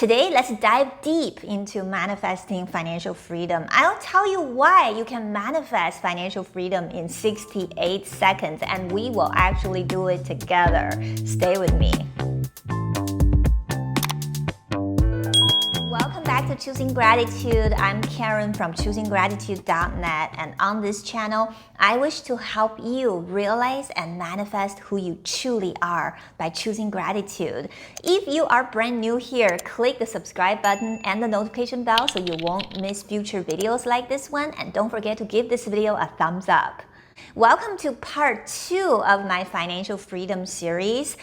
Today, let's dive deep into manifesting financial freedom. I'll tell you why you can manifest financial freedom in 68 seconds, and we will actually do it together. Stay with me. Welcome back to Choosing Gratitude. I'm Karen from ChoosingGratitude.net, and on this channel, I wish to help you realize and manifest who you truly are by choosing gratitude. If you are brand new here, click the subscribe button and the notification bell so you won't miss future videos like this one, and don't forget to give this video a thumbs up. Welcome to part 2 of my financial freedom series.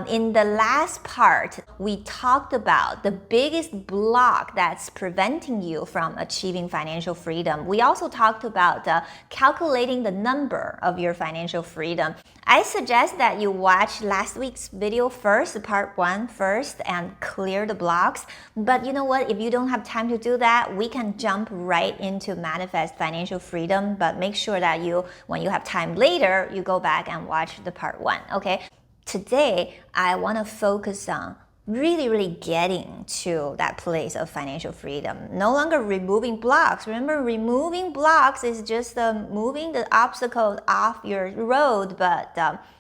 In the last part, we talked about the biggest block that's preventing you from achieving financial freedom. We also talked about calculating the number of your financial freedom. I suggest that you watch last week's video first, part 1 first, and clear the blocks. But you know what? If you don't have time to do that, we can jump right into manifest financial freedom. But make sure that when you have time later, you go back and watch the part 1, okay? Today, I want to focus on really getting to that place of financial freedom. No longer removing blocks. Remember, removing blocks is just moving the obstacles off your road, but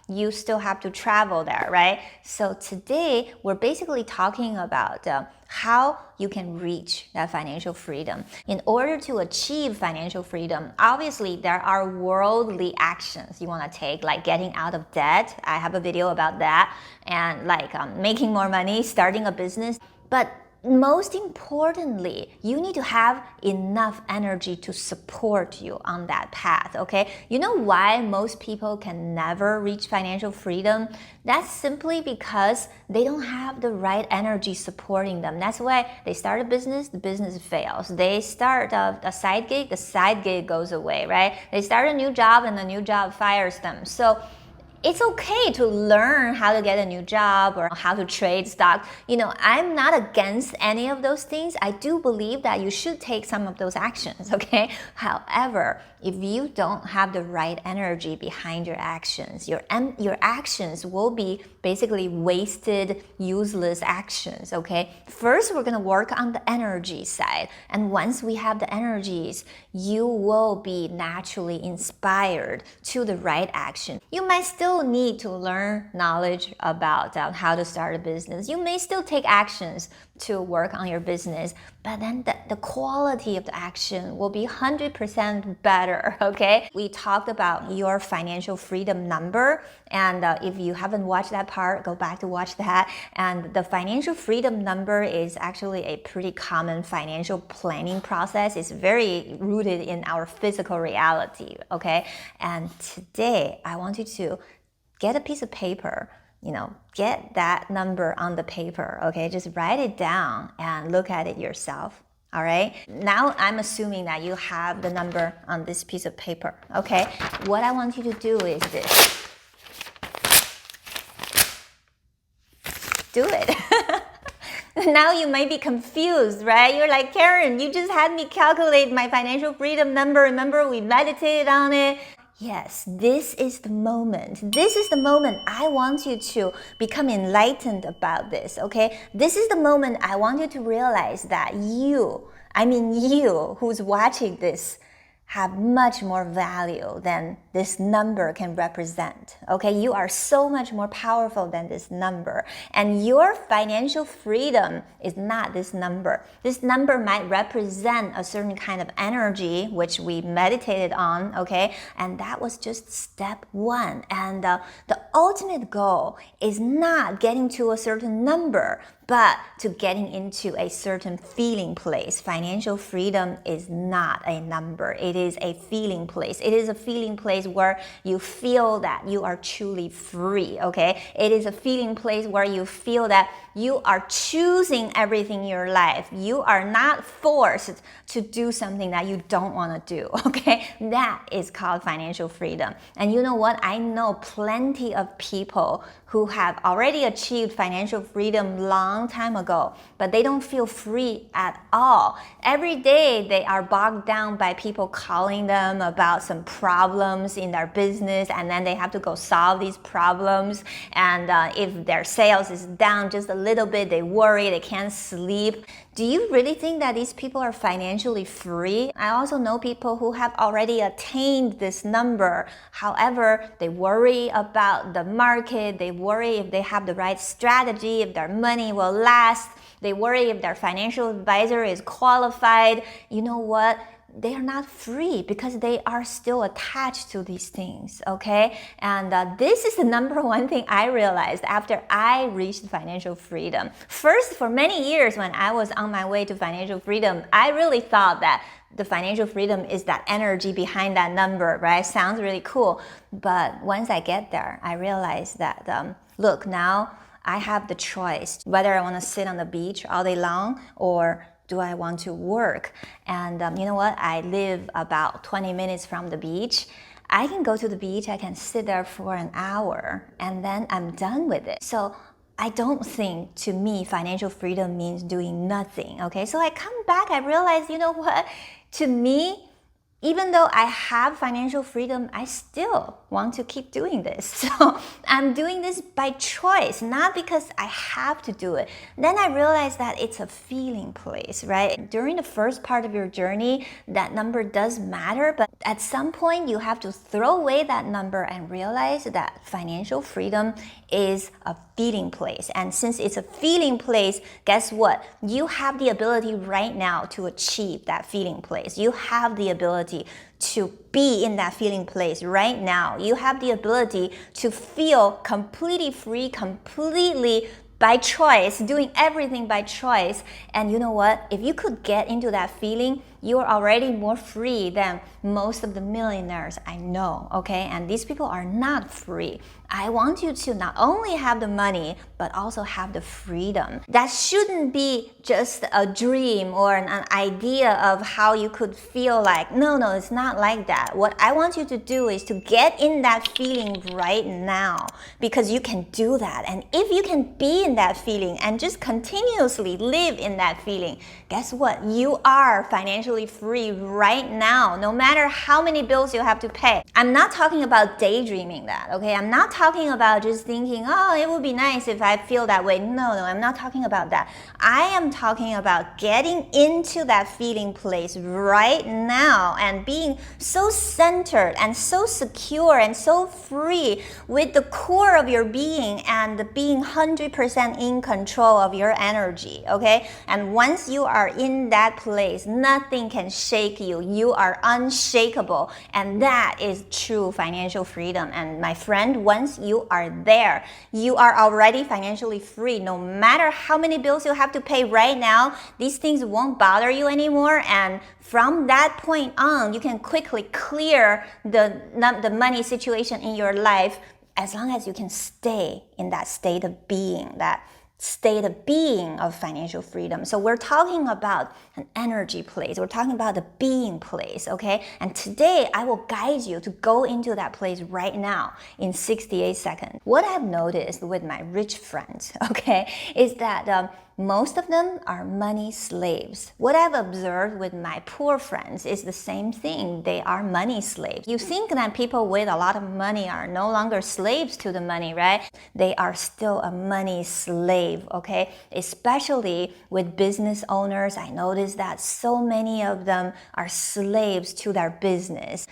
you still have to travel there, right? So today, we're basically talking about how you can reach that financial freedom. In order to achieve financial freedom, obviously there are worldly actions you want to take, like getting out of debt. I have a video about that, and like making more money, starting a business. But most importantly, you need to have enough energy to support you on that path, okay? You know why most people can never reach financial freedom? That's simply because they don't have the right energy supporting them. That's why they start a business, the business fails. They start a side gig, the side gig goes away, right? They start a new job and the new job fires them. So it's okay to learn how to get a new job or how to trade stock. You know, I'm not against any of those things. I do believe that you should take some of those actions, okay? However, if you don't have the right energy behind your actions, your actions will be basically wasted, useless actions, okay? First, we're gonna work on the energy side. And once we have the energies, you will be naturally inspired to the right action. You might still need to learn knowledge about how to start a business. You may still take actions to work on your business, but then the quality of the action will be 100% better, okay? We talked about your financial freedom number, and if you haven't watched that part, go back to watch that. And the financial freedom number is actually a pretty common financial planning process. It's very rooted in our physical reality, okay? And today, I want you to get a piece of paper, get that number on the paper, okay? Just write it down and look at it yourself, all right? Now I'm assuming that you have the number on this piece of paper, okay? What I want you to do is this. Do it. Now you might be confused, right? You're like, Karen, you just had me calculate my financial freedom number. Remember, we meditated on it. Yes, this is the moment. This is the moment I want you to become enlightened about this, okay? This is the moment I want you to realize that you who's watching this, have much more value than this number can represent, okay? You are so much more powerful than this number. And your financial freedom is not this number. This number might represent a certain kind of energy, which we meditated on, okay? And that was just step 1. And the ultimate goal is not getting to a certain number, but to getting into a certain feeling place. Financial freedom is not a number. It is a feeling place. It is a feeling place where you feel that you are truly free, okay? It is a feeling place where you feel that you are choosing everything in your life. You are not forced to do something that you don't want to do, okay? That is called financial freedom. And you know what? I know plenty of people who have already achieved financial freedom long time ago, but they don't feel free at all. Every day they are bogged down by people calling them about some problems in their business, and then they have to go solve these problems. And if their sales is down just a little bit, they worry, they can't sleep. Do you really think that these people are financially free? I also know people who have already attained this number. However, they worry about the market. They worry if they have the right strategy, if their money will last. They worry if their financial advisor is qualified. You know what? They are not free because they are still attached to these things, okay? And this is the number one thing I realized after I reached financial freedom. First, for many years when I was on my way to financial freedom, I really thought that the financial freedom is that energy behind that number, right? Sounds really cool. But once I get there, I realized that, look, now I have the choice whether I want to sit on the beach all day long or do I want to work? And you know what? I live about 20 minutes from the beach. I can go to the beach, I can sit there for an hour, and then I'm done with it. So I don't think, to me, financial freedom means doing nothing, okay? So I come back, I realize, you know what? To me, even though I have financial freedom, I still want to keep doing this. So I'm doing this by choice, not because I have to do it. Then I realized that it's a feeling place, right? During the first part of your journey, that number does matter, but at some point you have to throw away that number and realize that financial freedom is a feeling place. And since it's a feeling place, guess what? You have the ability right now to achieve that feeling place. You have the ability to be in that feeling place right now. You have the ability to feel completely free, completely by choice, doing everything by choice. And you know what? If you could get into that feeling, you're already more free than most of the millionaires I know, okay? And these people are not free. I want you to not only have the money, but also have the freedom. That shouldn't be just a dream or an idea of how you could feel like. No, it's not like that. What I want you to do is to get in that feeling right now, because you can do that. And if you can be in that feeling and just continuously live in that feeling, guess what? You are financially free right now, no matter how many bills you have to pay. I'm not talking about daydreaming that, okay? I'm not talking about just thinking, oh, it would be nice if I feel that way. No, I'm not talking about that. I am talking about getting into that feeling place right now and being so centered and so secure and so free with the core of your being and being 100% in control of your energy, okay? And once you are in that place, nothing can shake you. You are unshakable, and that is true financial freedom. And my friend, once you are there, you are already financially free. No matter how many bills you have to pay right now, these things won't bother you anymore. And from that point on, you can quickly clear the money situation in your life, as long as you can stay in that state of being, that state of being of financial freedom. So we're talking about an energy place. We're talking about the being place, okay? And today I will guide you to go into that place right now in 68 seconds. What I've noticed with my rich friends, okay, is that most of them are money slaves. What I've observed with my poor friends is the same thing. They are money slaves. You think that people with a lot of money are no longer slaves to the money, right? They are still a money slave, okay? Especially with business owners, I noticed that so many of them are slaves to their business.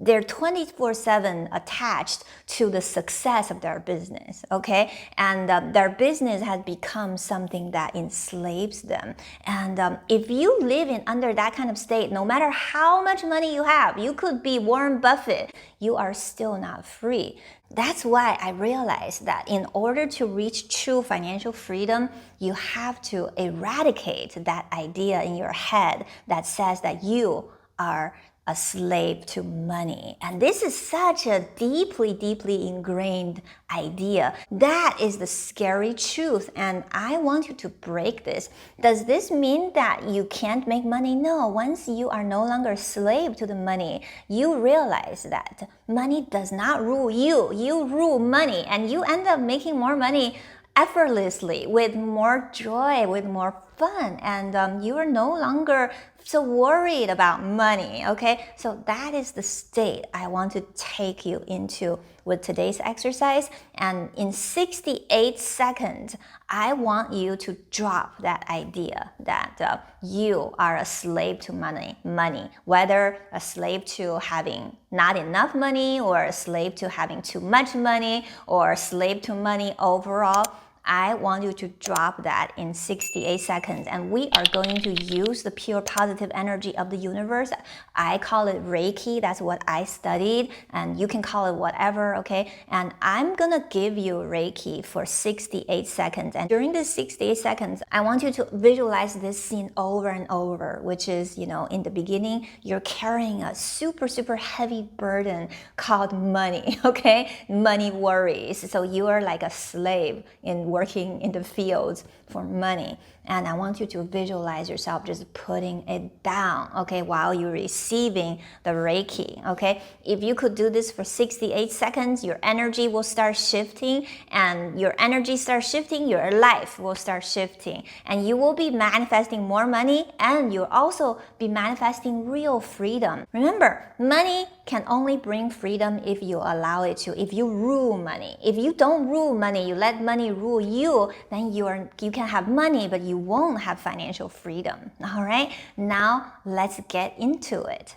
They're 24/7 attached to the success of their business, okay? And their business has become something that enslaves them. And if you live in under that kind of state, no matter how much money you have, you could be Warren Buffett, you are still not free. That's why I realized that in order to reach true financial freedom, you have to eradicate that idea in your head that says that you are a slave to money. And this is such a deeply, deeply ingrained idea. That is the scary truth. And I want you to break this. Does this mean that you can't make money? No. Once you are no longer a slave to the money, you realize that money does not rule you. You rule money, and you end up making more money effortlessly, with more joy, with more fun, and you are no longer so worried about money, okay? So that is the state I want to take you into with today's exercise. And in 68 seconds, I want you to drop that idea that you are a slave to money, whether a slave to having not enough money, or a slave to having too much money, or a slave to money overall. I want you to drop that in 68 seconds, and we are going to use the pure positive energy of the universe. I call it Reiki. That's what I studied, and you can call it whatever, okay? And I'm gonna give you Reiki for 68 seconds. And during this 68 seconds, I want you to visualize this scene over and over, which is, in the beginning, you're carrying a super, super heavy burden called money, okay? Money worries. So you are like a slave working in the fields for money. And I want you to visualize yourself just putting it down, okay, while you're receiving the Reiki, okay? If you could do this for 68 seconds, your energy will start shifting, and your energy starts shifting, your life will start shifting, and you will be manifesting more money, and you'll also be manifesting real freedom. Remember, money can only bring freedom if you allow it to, if you rule money. If you don't rule money, you let money rule you, then you can have money, but you won't have financial freedom. All right, now let's get into it.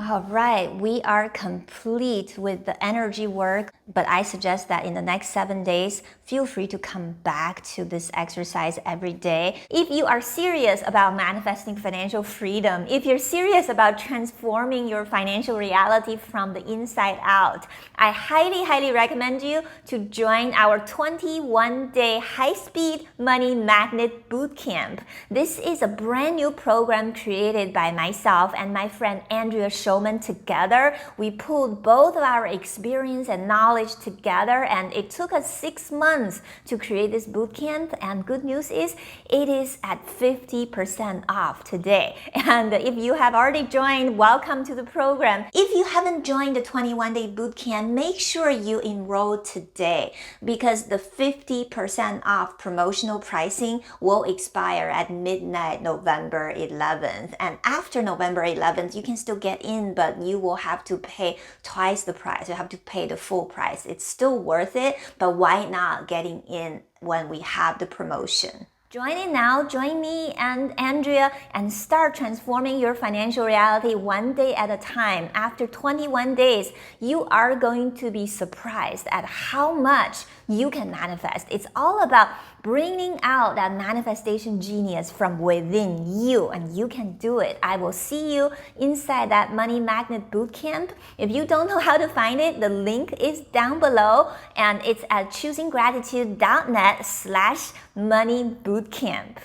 All right, we are complete with the energy work, but I suggest that in the next 7 days, feel free to come back to this exercise every day. If you are serious about manifesting financial freedom, if you're serious about transforming your financial reality from the inside out, I highly, highly recommend you to join our 21-day high-speed money magnet bootcamp. This is a brand new program created by myself and my friend Andrea Showman together. We pulled both of our experience and knowledge together, and it took us 6 months to create this bootcamp. And good news is it is at 50% off today. And if you have already joined, welcome to the program. If you haven't joined the 21-day bootcamp, make sure you enroll today, because the 50% off promotional pricing will expire at midnight November 11th. And after November 11th, you can still get in, but you will have to pay twice the price. You have to pay the full price. It's still worth it, but why not getting in when we have the promotion? Join in now, join me and Andrea, and start transforming your financial reality one day at a time. After 21 days, you are going to be surprised at how much you can manifest. It's all about bringing out that manifestation genius from within you, and you can do it. I will see you inside that Money Magnet Bootcamp. If you don't know how to find it, the link is down below, and it's at choosinggratitude.net/moneybootcamp.